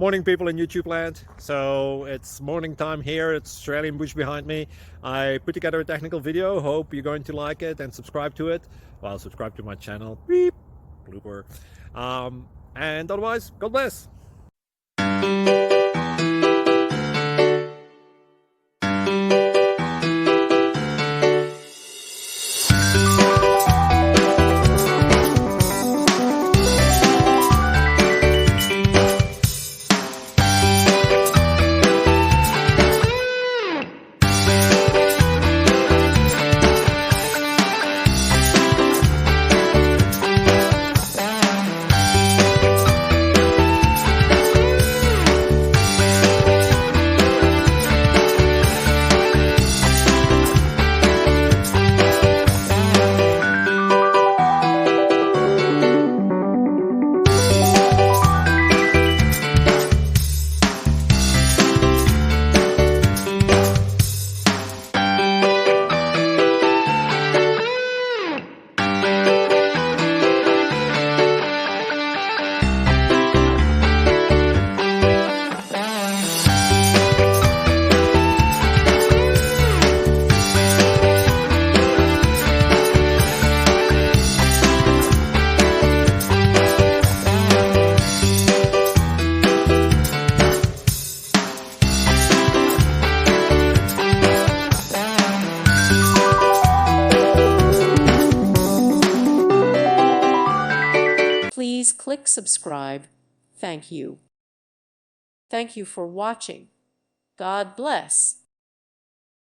Morning, people in YouTube land. So it's morning time here. It's Australian bush behind me. I put together a technical video. Hope you're going to like it and subscribe to it. Well, subscribe to my channel. Beep. Blooper. And otherwise, God bless. Please click subscribe. Thank you. Thank you for watching. God bless.